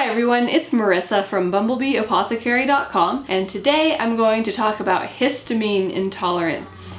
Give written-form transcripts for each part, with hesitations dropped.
Hi everyone, it's Marisa from BumblebeeApothecary.com, and today I'm going to talk about histamine intolerance.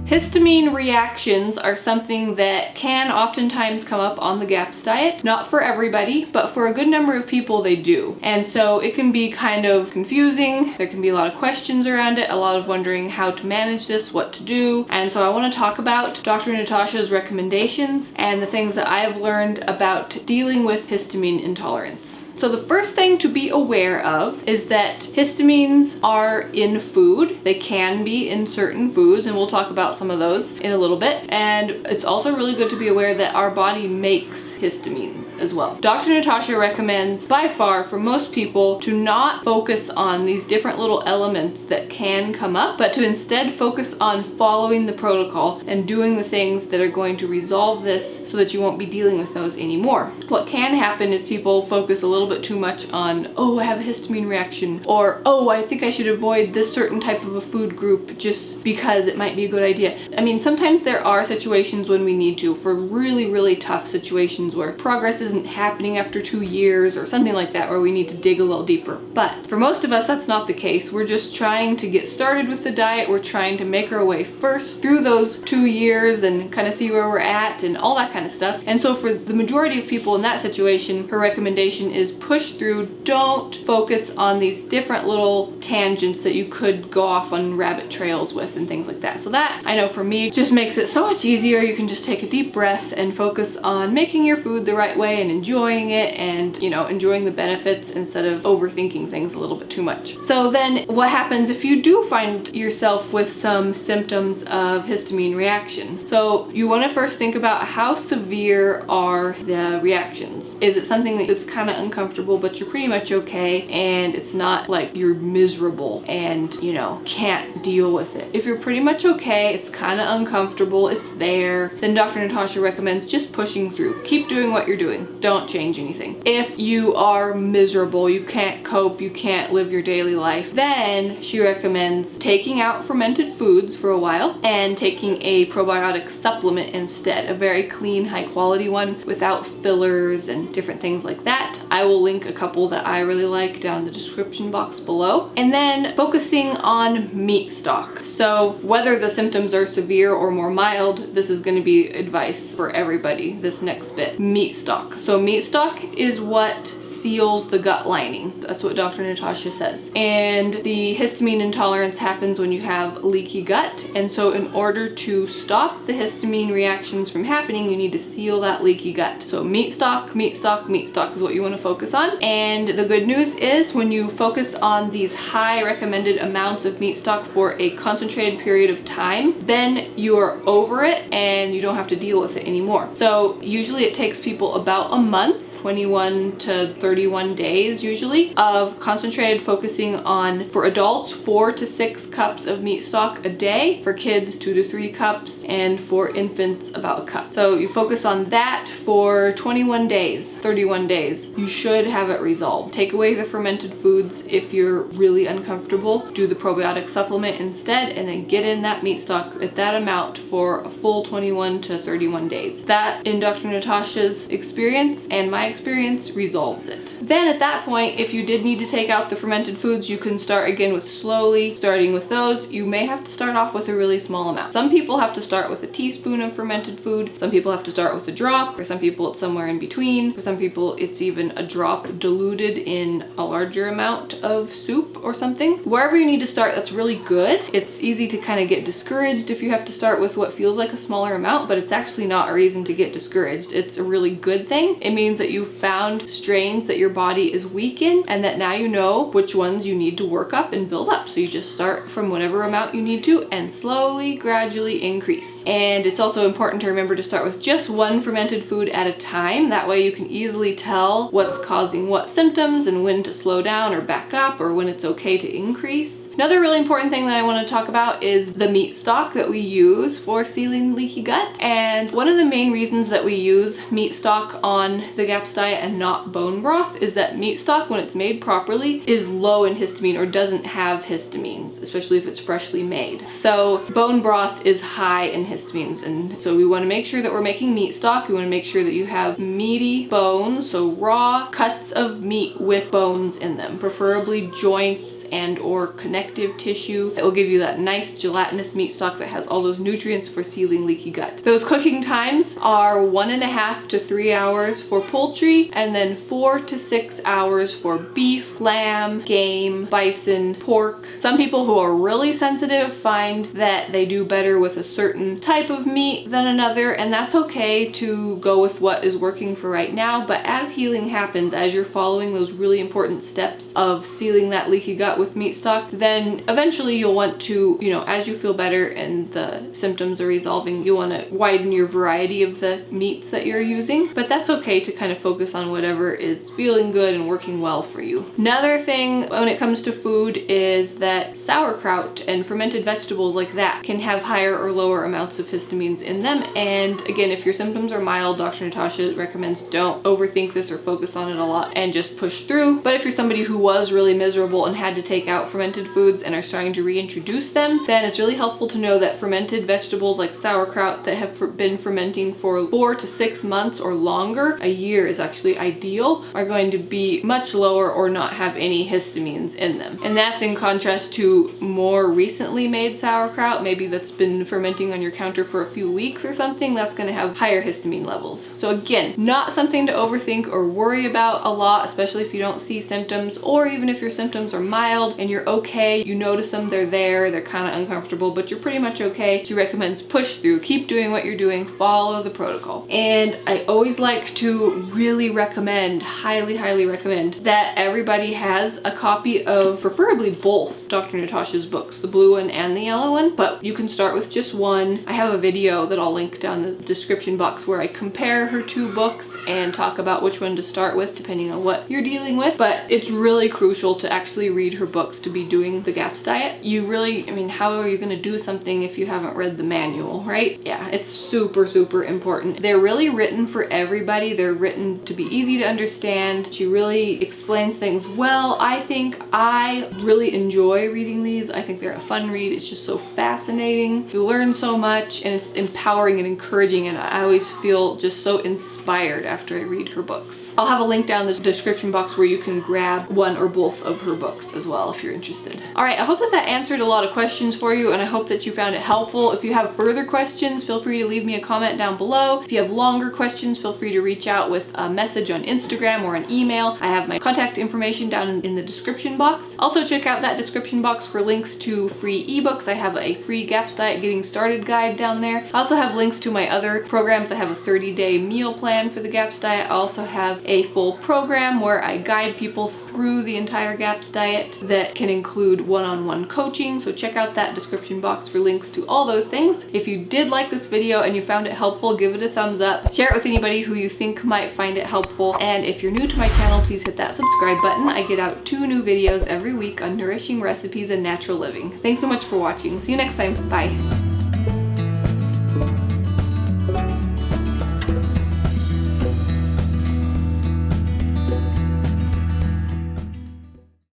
Histamine reactions are something that can oftentimes come up on the GAPS diet. Not for everybody, but for a good number of people they do. And so it can be kind of confusing. There can be a lot of questions around it, a lot of wondering how to manage this, what to do. And so I want to talk about Dr. Natashas Recommendations and the things that I have learned about dealing with histamine intolerance. So the first thing to be aware of is that histamines are in food. They can be in certain foods, and we'll talk about some of those in a little bit. And it's also really good to be aware that our body makes histamines as well. Dr. Natasha recommends by far for most people to not focus on these different little elements that can come up, but to instead focus on following the protocol and doing the things that are going to resolve this so that you won't be dealing with those anymore. What can happen is people focus a little bit too much on, oh, I have a histamine reaction, or oh, I think I should avoid this certain type of a food group just because it might be a good idea. I mean, sometimes there are situations when we need to, for really, really tough situations where progress isn't happening after 2 years or something like that, where we need to dig a little deeper. But for most of us, that's not the case. We're just trying to get started with the diet. We're trying to make our way first through those 2 years and kind of see where we're at and all that kind of stuff. And so for the majority of people in that situation, her recommendation is push through. Don't focus on these different little tangents that you could go off on rabbit trails with and things like that. So that, I know for me, just makes it so much easier. You can just take a deep breath and focus on making your food the right way and enjoying it and, you know, enjoying the benefits instead of overthinking things a little bit too much. So then what happens if you do find yourself with some symptoms of histamine reaction? So you want to first think about how severe are the reactions. Is it something that's kind of uncomfortable, but you're pretty much okay, and it's not like you're miserable and, you know, can't deal with it? If you're pretty much okay, it's kind of uncomfortable, it's there, then Dr. Natasha recommends just pushing through. Keep doing what you're doing. Don't change anything. If you are miserable, you can't cope, you can't live your daily life, then she recommends taking out fermented foods for a while and taking a probiotic supplement instead, a very clean, high quality one without fillers and different things like that. I will link a couple that I really like down in the description box below. And then focusing on meat stock. So whether the symptoms are severe or more mild, this is going to be advice for everybody, this next bit. Meat stock. So meat stock is what seals the gut lining. That's what Dr. Natasha says. And the histamine intolerance happens when you have leaky gut. And so in order to stop the histamine reactions from happening, you need to seal that leaky gut. So meat stock, meat stock, meat stock is what you want to focus on. And the good news is when you focus on these high recommended amounts of meat stock for a concentrated period of time, then you are over it and you don't have to deal with it anymore. So usually it takes people about a month, 21 to 31 days usually, of concentrated focusing on, for adults, 4 to 6 cups of meat stock a day, for kids 2 to 3 cups, and for infants about a cup. So you focus on that for 21 days, 31 days. You should have it resolved. Take away the fermented foods if you're really uncomfortable. Do the probiotic supplement instead, and then get in that meat stock at that amount for a full 21 to 31 days. That, in Dr. Natasha's experience and my experience, resolves it. Then at that point, if you did need to take out the fermented foods, you can start again with slowly starting with those. You may have to start off with a really small amount. Some people have to start with a teaspoon of fermented food. Some people have to start with a drop. For some people it's somewhere in between. For some people it's even a drop diluted in a larger amount of soup or something. Wherever you need to start, that's really good. It's easy to kind of get discouraged if you have to start with what feels like a smaller amount, but it's actually not a reason to get discouraged. It's a really good thing. It means that you've found strains that your body is weak in, and that now you know which ones you need to work up and build up. So you just start from whatever amount you need to and slowly, gradually increase. And it's also important to remember to start with just one fermented food at a time. That way you can easily tell what's causing what symptoms and when to slow down or back up, or when it's okay to increase. Another really important thing that I want to talk about is the meat stock that we use for sealing leaky gut. And one of the main reasons that we use meat stock on the GAPS GAPS diet and not bone broth is that meat stock, when it's made properly, is low in histamine or doesn't have histamines, especially if it's freshly made. So bone broth is high in histamines, and so we want to make sure that we're making meat stock. We want to make sure that you have meaty bones, so raw cuts of meat with bones in them, preferably joints and or connective tissue that will give you that nice gelatinous meat stock that has all those nutrients for sealing leaky gut. Those cooking times are 1.5 to 3 hours for poultry, and then 4 to 6 hours for beef, lamb, game, bison, pork. Some people who are really sensitive find that they do better with a certain type of meat than another, and that's okay to go with what is working for right now. But as healing happens, as you're following those really important steps of sealing that leaky gut with meat stock, then eventually you'll want to, as you feel better and the symptoms are resolving, you want to widen your variety of the meats that you're using. But that's okay to kind of focus on whatever is feeling good and working well for you. Another thing when it comes to food is that sauerkraut and fermented vegetables like that can have higher or lower amounts of histamines in them. And again, if your symptoms are mild, Dr. Natasha recommends don't overthink this or focus on it a lot and just push through. But if you're somebody who was really miserable and had to take out fermented foods and are starting to reintroduce them, then it's really helpful to know that fermented vegetables like sauerkraut that have been fermenting for 4 to 6 months or longer, a year is actually ideal, are going to be much lower or not have any histamines in them. And that's in contrast to more recently made sauerkraut, maybe that's been fermenting on your counter for a few weeks or something, that's going to have higher histamine levels. So again, not something to overthink or worry about a lot, especially if you don't see symptoms, or even if your symptoms are mild and you're okay, you notice them, they're there, they're kind of uncomfortable, but you're pretty much okay. She recommends push through, keep doing what you're doing, follow the protocol. And I always like to really recommend, highly recommend, that everybody has a copy of preferably both Dr. Natasha's books, the blue one and the yellow one, but you can start with just one. I have a video that I'll link down the description box where I compare her 2 books and talk about which one to start with depending on what you're dealing with. But it's really crucial to actually read her books to be doing the GAPS diet. You really, how are you going to do something if you haven't read the manual, right? Yeah, it's super important. They're really written for everybody. They're written to be easy to understand. She really explains things well. I really enjoy reading these. I think they're a fun read. It's just so fascinating. You learn so much, and it's empowering and encouraging, and I always feel just so inspired after I read her books. I'll have a link down in the description box where you can grab one or both of her books as well if you're interested. All right, I hope that answered a lot of questions for you, and I hope that you found it helpful. If you have further questions, feel free to leave me a comment down below. If you have longer questions, feel free to reach out with a message on Instagram or an email. I have my contact information down in the description box. Also check out that description box for links to free ebooks. I have a free GAPS diet getting started guide down there. I also have links to my other programs. I have a 30-day meal plan for the GAPS diet. I also have a full program where I guide people through the entire GAPS diet that can include one-on-one coaching. So check out that description box for links to all those things. If you did like this video and you found it helpful, give it a thumbs up. Share it with anybody who you think might find it helpful. And if you're new to my channel, please hit that subscribe button. I get out 2 new videos every week on nourishing recipes and natural living. Thanks so much for watching. See you next time. Bye.